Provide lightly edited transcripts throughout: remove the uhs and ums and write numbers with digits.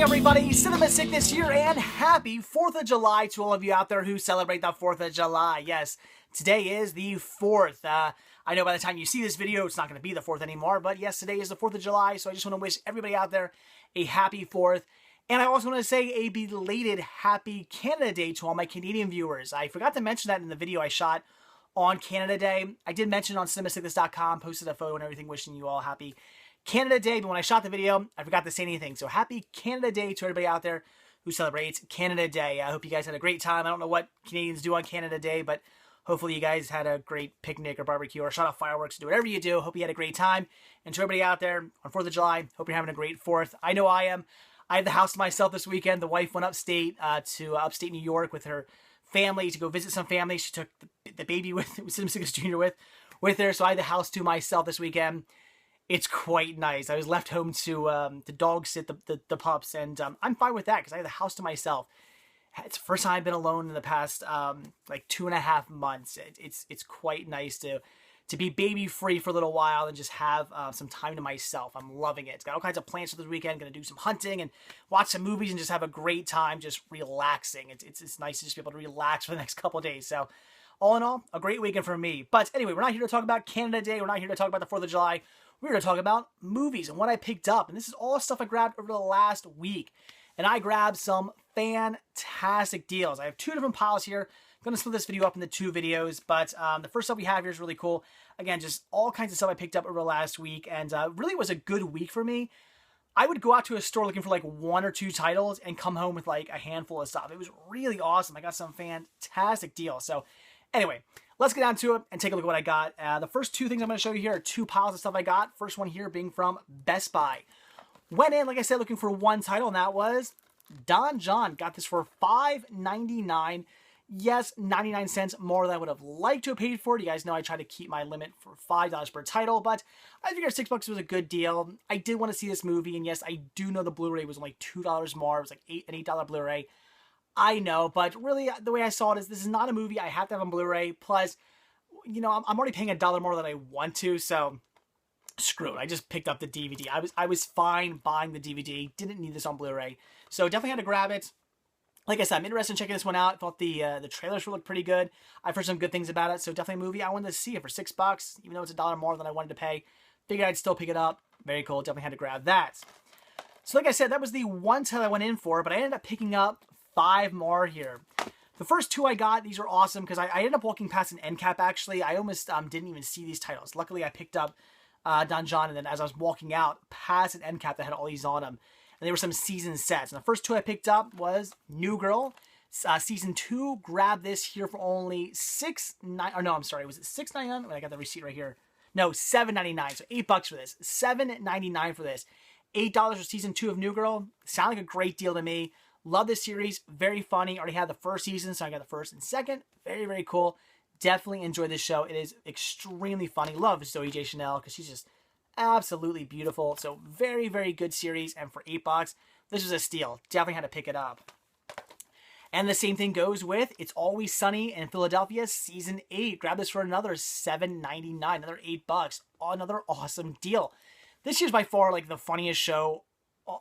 everybody, Cinema Sickness here, and happy 4th of July to all of you out there who celebrate the 4th of July. Yes, today is the 4th. I know by the time you see this video, it's not going to be the 4th anymore, but yes, today is the 4th of July, so I just want to wish everybody out there a happy 4th. And I also want to say a belated happy Canada Day to all my Canadian viewers. I forgot to mention that in the video I shot on Canada Day. I did mention it on cinemasickness.com, posted a photo and everything wishing you all happy Canada Day, but when I shot the video, I forgot to say anything. So happy Canada Day to everybody out there who celebrates Canada Day. I hope you guys had a great time. I don't know what Canadians do on Canada Day, but hopefully you guys had a great picnic or barbecue or shot off fireworks. Do whatever you do. Hope you had a great time. And to everybody out there on 4th of July, hope you're having a great 4th. I know I am. I had the house to myself this weekend. The wife went upstate to upstate New York with her family to go visit some family. She took the baby with Cinema Sickness Jr. with her, so I had the house to myself this weekend. It's quite nice. I was left home to dog sit the pups, and I'm fine with that because I have the house to myself. It's the first time I've been alone in the past like 2.5 months. It's quite nice to be baby free for a little while and just have some time to myself. I'm loving it. It's got all kinds of plans for this weekend. Going to do some hunting and watch some movies and just have a great time just relaxing. It's nice to just be able to relax for the next couple of days. So all in all, a great weekend for me. But anyway, we're not here to talk about Canada Day. We're not here to talk about the 4th of July. We're going to talk about movies and what I picked up. And this is all stuff I grabbed over the last week. And I grabbed some fantastic deals. I have 2 different piles here. I'm going to split this video up into 2 videos. But the first stuff we have here is really cool. Again, just all kinds of stuff I picked up over the last week. And really was a good week for me. I would go out to a store looking for like 1 or 2 titles and come home with like a handful of stuff. It was really awesome. I got some fantastic deals. So anyway, let's get down to it and take a look at what I got. The first 2 things I'm going to show you here are 2 piles of stuff I got. First one here being from Best Buy. Went in, like I said, looking for 1 title, and that was Don Jon. Got this for $5.99. Yes, 99 cents more than I would have liked to have paid for it. You guys know I try to keep my limit for $5 per title, but I figured $6 was a good deal. I did want to see this movie, and yes, I do know the Blu-ray was only $2 more. It was like an $8 Blu-ray. I know, but really, the way I saw it is this is not a movie I have to have on Blu-ray. Plus, you know, I'm already paying $1 more than I want to, so screw it. I just picked up the DVD. I was fine buying the DVD. Didn't need this on Blu-ray, so definitely had to grab it. Like I said, I'm interested in checking this one out. I thought the trailers looked pretty good. I've heard some good things about it, so definitely a movie I wanted to see it for $6, even though it's $1 more than I wanted to pay. Figured I'd still pick it up. Very cool. Definitely had to grab that. So like I said, that was the 1 title I went in for, but I ended up picking up 5 more here. The first 2 I got, these are awesome because I ended up walking past an end cap actually. I almost didn't even see these titles. Luckily, I picked up Don Jon, and then as I was walking out past an end cap that had all these on them, and there were some season sets. And the first 2 I picked up was New Girl, season 2. Grabbed this here for only $6.99. Or no, I'm sorry, was it $6.99? I got the receipt right here. No, $7.99. So $8 for this. $7.99 for this. $8 for season 2 of New Girl. Sound like a great deal to me. Love this series. Very funny. Already had the first season, so I got the first and second. Very, very cool. Definitely enjoy this show. It is extremely funny. Love Zoe J. Chanel because she's just absolutely beautiful. So very, very good series. And for $8, this was a steal. Definitely had to pick it up. And the same thing goes with It's Always Sunny in Philadelphia season 8. Grab this for another $7.99. Another $8. Another awesome deal. This is by far like the funniest show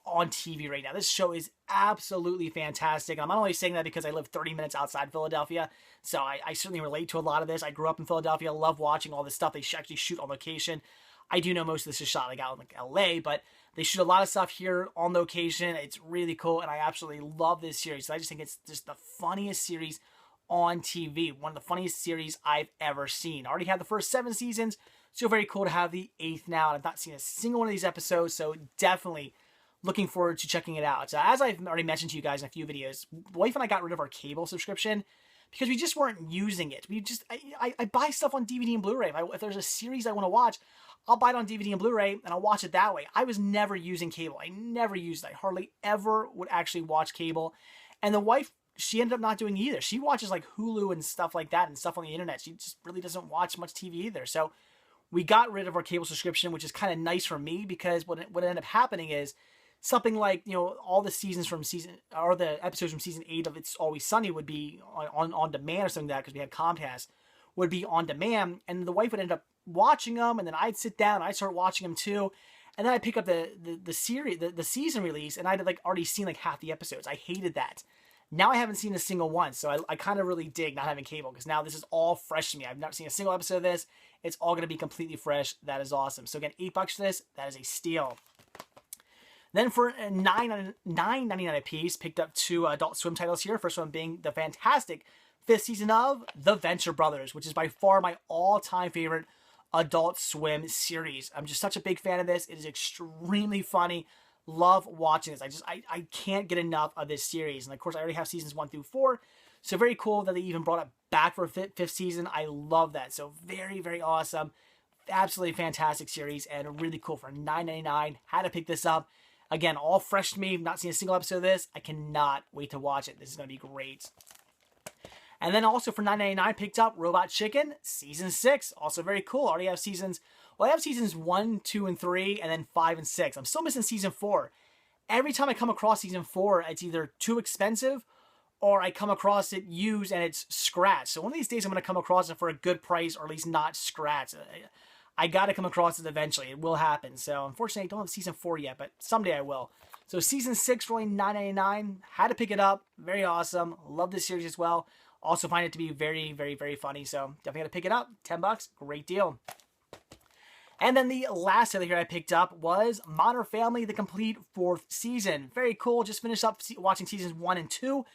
on TV right now. This show is absolutely fantastic. I'm not only saying that because I live 30 minutes outside Philadelphia, so I certainly relate to a lot of this. I grew up in Philadelphia. I love watching all this stuff. They actually shoot on location. I do know most of this is shot like out in like LA, but they shoot a lot of stuff here on location. It's really cool, and I absolutely love this series. So I just think it's just the funniest series on TV. One of the funniest series I've ever seen. I already had the first 7 seasons, so very cool to have the 8th now. And I've not seen a single one of these episodes, so definitely looking forward to checking it out. So as I've already mentioned to you guys in a few videos, wife and I got rid of our cable subscription because we just weren't using it. I buy stuff on DVD and Blu-ray. If there's a series I want to watch, I'll buy it on DVD and Blu-ray and I'll watch it that way. I was never using cable. I never used it. I hardly ever would actually watch cable. And the wife, she ended up not doing either. She watches like Hulu and stuff like that and stuff on the internet. She just really doesn't watch much TV either. So we got rid of our cable subscription, which is kind of nice for me because what ended up happening is something like, you know, all the seasons from or the episodes from season 8 of It's Always Sunny would be on demand or something like that because we had Comcast, would be on demand, and the wife would end up watching them, and then I'd sit down and I'd start watching them too, And then I pick up the series, the season release, and I'd like already seen like half the episodes. I hated that. Now I haven't seen a single one, so I kind of really dig not having cable, because now this is all fresh to me. I've never seen a single episode of this. It's all going to be completely fresh. That is awesome. So again, $8 for this. That is a steal. Then for $9.99 a piece, picked up 2 Adult Swim titles here. First one being the fantastic 5th season of The Venture Brothers, which is by far my all-time favorite Adult Swim series. I'm just such a big fan of this. It is extremely funny. Love watching this. I can't get enough of this series. And of course, I already have seasons 1 through 4. So very cool that they even brought it back for a 5th season. I love that. So very, very awesome. Absolutely fantastic series, and really cool for $9.99. Had to pick this up. Again, all fresh to me. Not seen a single episode of this. I cannot wait to watch it. This is going to be great. And then also for $9.99, picked up Robot Chicken Season 6. Also very cool. Already have seasons... Well, I have seasons 1, 2, and 3, and then 5 and 6. I'm still missing season 4. Every time I come across season 4, it's either too expensive or I come across it used and it's scratched. So one of these days I'm going to come across it for a good price, or at least not scratched. I got to come across it eventually. It will happen. So unfortunately, I don't have season 4 yet, but someday I will. So season 6 for only $9.99. Had to pick it up. Very awesome. Love this series as well. Also find it to be very, very, very funny. So definitely got to pick it up. $10. Great deal. And then the last title here I picked up was Modern Family, the complete 4th season. Very cool. Just finished up watching seasons 1 and 2.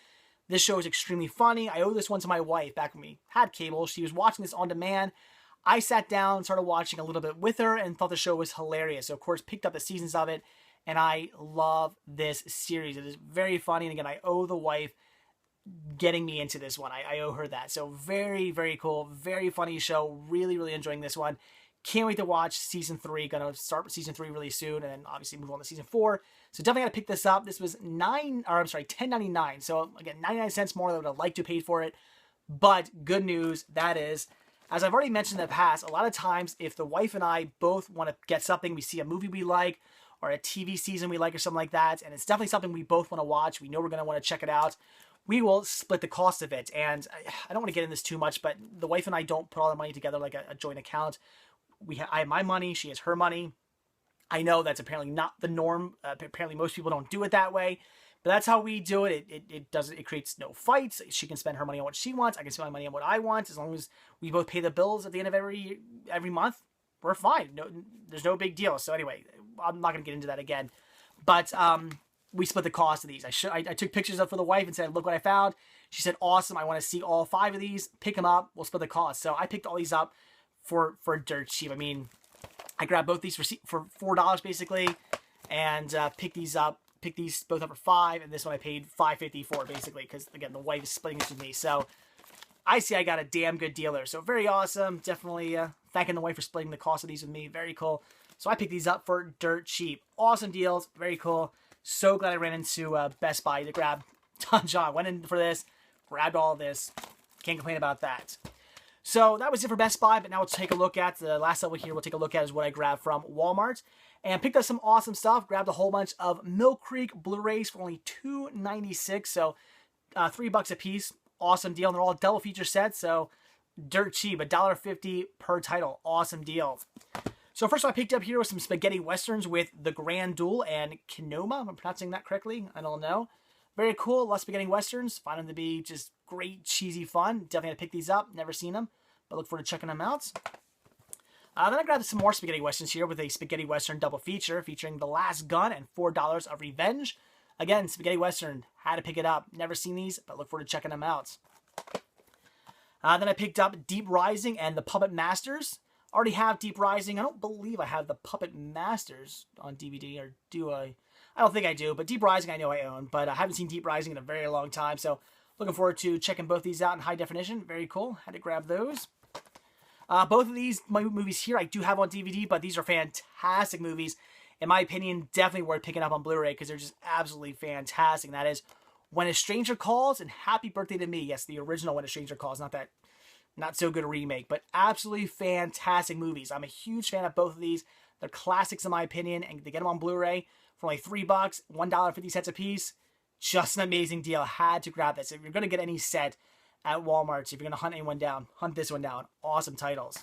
This show is extremely funny. I owe this one to my wife back when we had cable. She was watching this on demand. I sat down, started watching a little bit with her, and thought the show was hilarious. So, of course, picked up the seasons of it, and I love this series. It is very funny, and again, I owe the wife getting me into this one. I owe her that. So, very, very cool. Very funny show. Really, really enjoying this one. Can't wait to watch season 3. Gonna start with season 3 really soon, and then obviously move on to season 4. So definitely gotta pick this up. This was $10.99. So again, 99 cents more than I would have liked to pay for it. But good news, that is, as I've already mentioned in the past, a lot of times if the wife and I both want to get something, we see a movie we like, or a TV season we like, or something like that, and it's definitely something we both want to watch, we know we're gonna want to check it out, we will split the cost of it. And I don't want to get into this too much, but the wife and I don't put all the money together like a joint account. I have my money, she has her money. I know that's apparently not the norm. Apparently most people don't do it that way, but that's how we do it. It creates no fights. She can spend her money on what she wants. I can spend my money on what I want. As long as we both pay the bills at the end of every month, we're fine. No, there's no big deal. So anyway, I'm not going to get into that again, but we split the cost of these. I took pictures up for the wife and said, look what I found. She said, awesome. I want to see all 5 of these. Pick them up. We'll split the cost. So I picked all these up for dirt cheap. I mean, I grabbed both these for $4 basically, and picked these both up for $5, and this one I paid $5.50 for basically, because again the wife is splitting this with me. So I see I got a damn good deal there. So very awesome. Definitely thanking the wife for splitting the cost of these with me. Very cool. So I picked these up for dirt cheap. Awesome deals. Very cool. So glad I ran into Best Buy to grab tons. Went in for this, grabbed all of this. Can't complain about that. So that was it for Best Buy, but now we'll take a look at the last level here. We'll take a look at is what I grabbed from Walmart, and picked up some awesome stuff. Grabbed a whole bunch of Mill Creek Blu-rays for only $2.96, so $3 a piece. Awesome deal. And they're all double feature sets, so dirt cheap. $1.50 per title. Awesome deal. So first one I picked up here was some spaghetti westerns with The Grand Duel and Kinoma. Am I pronouncing that correctly? I don't know. Very cool. Love spaghetti westerns. Find them to be just great, cheesy fun. Definitely going to pick these up. Never seen them, but look forward to checking them out. Then I grabbed some more spaghetti westerns here with a spaghetti western double feature featuring The Last Gun and $4 of Revenge. Again, spaghetti western. Had to pick it up. Never seen these, but look forward to checking them out. Then I picked up Deep Rising and The Puppet Masters. Already have Deep Rising. I don't believe I have The Puppet Masters on DVD, or do I? I don't think I do, but Deep Rising I know I own, but I haven't seen Deep Rising in a very long time, so looking forward to checking both these out in high definition. Very cool. Had to grab those. Both of these movies here I do have on DVD, but these are fantastic movies. In my opinion, definitely worth picking up on Blu-ray because they're just absolutely fantastic. And that is When a Stranger Calls and Happy Birthday to Me. Yes, the original When a Stranger Calls, not so good a remake, but absolutely fantastic movies. I'm a huge fan of both of these. They're classics in my opinion, and to get them on Blu-ray for only $3, $1.50 a piece, just an amazing deal. Had to grab this. If you're going to get any set at Walmart, if you're going to hunt anyone down, hunt this one down. Awesome titles.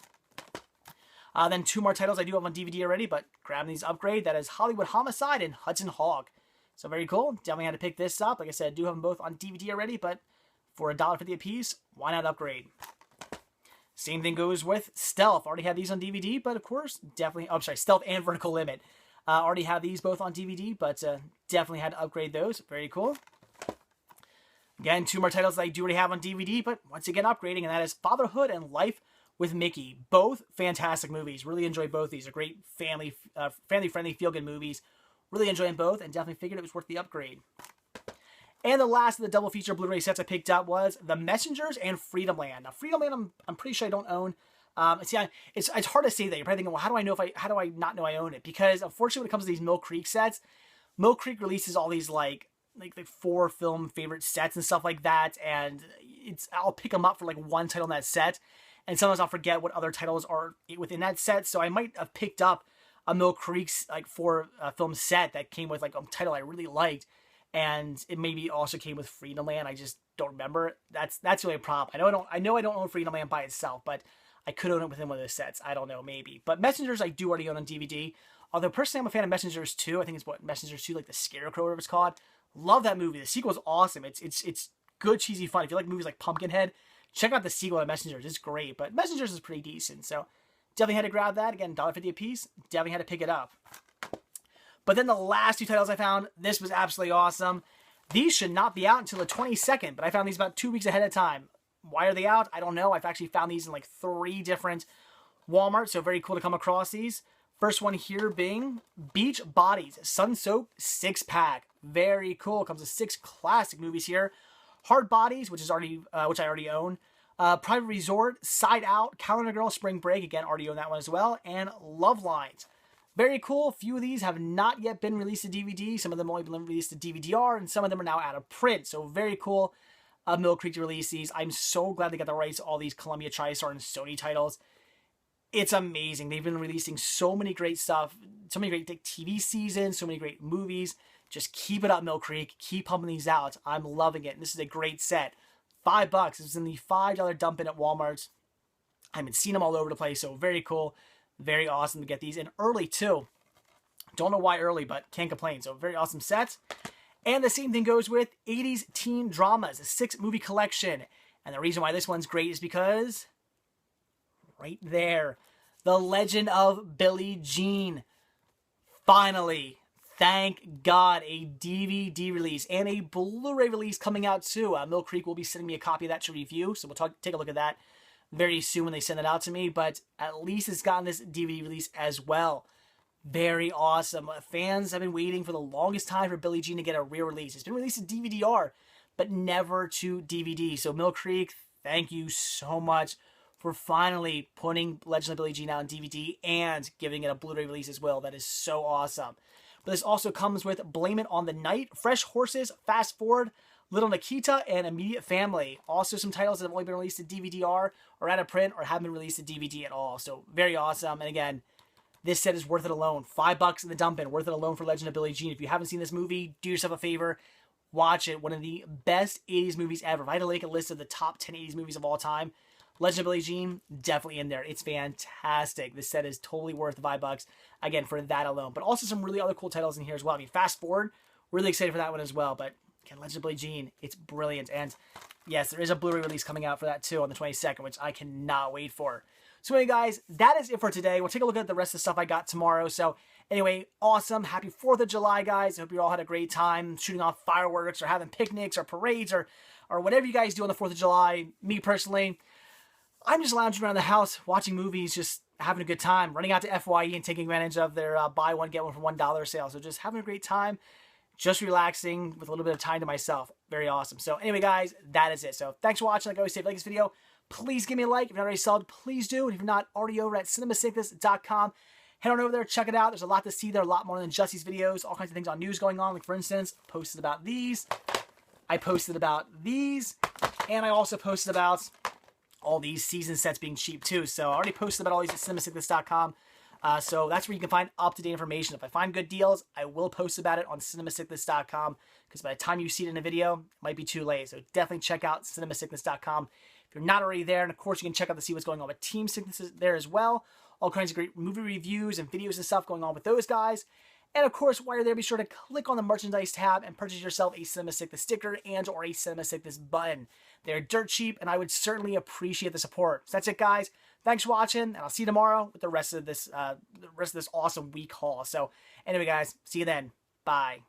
Then 2 more titles I do have on DVD already, but grabbing these upgrade. That is Hollywood Homicide and Hudson Hawk. So very cool. Definitely had to pick this up. Like I said, I do have them both on DVD already, but for $1.50 a piece, why not upgrade? Same thing goes with Stealth. Already have these on DVD, but of course, definitely... Oh, sorry, Stealth and Vertical Limit. Already have these both on DVD, but definitely had to upgrade those. Very cool. Again, 2 more titles that I do already have on DVD, but once again upgrading, and that is Fatherhood and Life with Mickey. Both fantastic movies. Really enjoy both these. They're great family-friendly, feel-good movies. Really enjoying both, and definitely figured it was worth the upgrade. And the last of the double feature Blu-ray sets I picked up was The Messengers and Freedom Land. Now, Freedom Land, I'm pretty sure I don't own. It's hard to say that. You're probably thinking, well, how do I not know I own it? Because unfortunately, when it comes to these Mill Creek sets, Mill Creek releases all these like 4 film favorite sets and stuff like that, and I'll pick them up for like 1 title in that set, and sometimes I'll forget what other titles are within that set. So I might have picked up a Mill Creek's like 4 film set that came with like a title I really liked. And it maybe also came with Freedom Land. I just don't remember. That's really a problem. I know I don't own Freedom Land by itself, but I could own it within one of the sets. I don't know, maybe. But Messengers I do already own on DVD. Although personally I'm a fan of Messengers 2. I think it's what Messengers 2, like the Scarecrow, whatever it's called. Love that movie. The sequel is awesome. It's good, cheesy fun. If you like movies like Pumpkinhead, check out the sequel to Messengers. It's great. But Messengers is pretty decent. So definitely had to grab that. Again, $1.50 a piece. Definitely had to pick it up. But then the last 2 titles I found, this was absolutely awesome. These should not be out until the 22nd, but I found these about 2 weeks ahead of time. Why are they out? I don't know. I've actually found these in like 3 different Walmarts, so very cool to come across these. First one here being Beach Bodies, Sun-Soaked 6-pack. Very cool. Comes with 6 classic movies here. Hard Bodies, which I already own. Private Resort, Side Out, Calendar Girl, Spring Break. Again, already own that one as well. And Love Lines. Very cool. A few of these have not yet been released to DVD. Some of them only been released to DVD-R, and some of them are now out of print. So very cool of Mill Creek to release these. I'm so glad they got the rights to all these Columbia, TriStar, and Sony titles. It's amazing. They've been releasing so many great stuff, so many great TV seasons, so many great movies. Just keep it up, Mill Creek. Keep pumping these out. I'm loving it. And this is a great set. $5. It's in the $5 dump in at Walmart. I've been seeing them all over the place, so very cool. Very awesome to get these in early too. Don't know why early, but can't complain. So very awesome set. And the same thing goes with 80s teen dramas, a 6-movie collection. And the reason why this one's great is because right there, The Legend of Billie Jean. Finally, thank God, a DVD release and a Blu-ray release coming out too. Mill Creek will be sending me a copy of that to review, so we'll take a look at that very soon when they send it out to me, but at least it's gotten this DVD release as well. Very awesome. Fans have been waiting for the longest time for Billie Jean to get a real release. It's been released to DVD-R, but never to DVD. So Mill Creek, thank you so much for finally putting Legend of Billie Jean out on DVD and giving it a Blu-ray release as well. That is so awesome. But this also comes with Blame It on the Night, Fresh Horses, Fast Forward, Little Nikita, and Immediate Family. Also some titles that have only been released to DVD-R or out of print or haven't been released to DVD at all. So very awesome. And again, this set is worth it alone. $5 in the dump in, worth it alone for Legend of Billie Jean. If you haven't seen this movie, do yourself a favor. Watch it. One of the best 80s movies ever. If I had to make a list of the top 10 80s movies of all time, Legend of Billie Jean, definitely in there. It's fantastic. This set is totally worth the $5, again, for that alone. But also some really other cool titles in here as well. I mean, Fast Forward, really excited for that one as well. But again, Legend of Billie Jean, it's brilliant. And yes, there is a Blu-ray release coming out for that too on the 22nd, which I cannot wait for. So anyway, guys, that is it for today. We'll take a look at the rest of the stuff I got tomorrow. So anyway, awesome. Happy 4th of July, guys. I hope you all had a great time shooting off fireworks or having picnics or parades or whatever you guys do on the 4th of July. Me personally, I'm just lounging around the house, watching movies, just having a good time, running out to FYE and taking advantage of their buy one, get one for $1 sale. So just having a great time, just relaxing with a little bit of time to myself. Very awesome. So anyway, guys, that is it. So thanks for watching. Like I always say, if you like this video, please give me a like. If you're not already subbed, please do. And if you're not already over at cinemasickness.com, head on over there, check it out. There's a lot to see there, a lot more than just these videos. All kinds of things on news going on. Like, for instance, I posted about these. And I also posted about all these season sets being cheap too. So I already posted about all these at cinemasickness.com. So that's where you can find up-to-date information. If I find good deals, I will post about it on cinemasickness.com, because by the time you see it in a video, it might be too late. So definitely check out cinemasickness.com if you're not already there. And of course, you can check out to see what's going on with Team Sickness there as well. all kinds of great movie reviews and videos and stuff going on with those guys. And of course, while you're there, be sure to click on the merchandise tab and purchase yourself a Cinema Sick This sticker and or a Cinema Sick This button. They're dirt cheap, and I would certainly appreciate the support. So that's it, guys. Thanks for watching, and I'll see you tomorrow with the rest of this awesome week haul. So anyway, guys, see you then. Bye.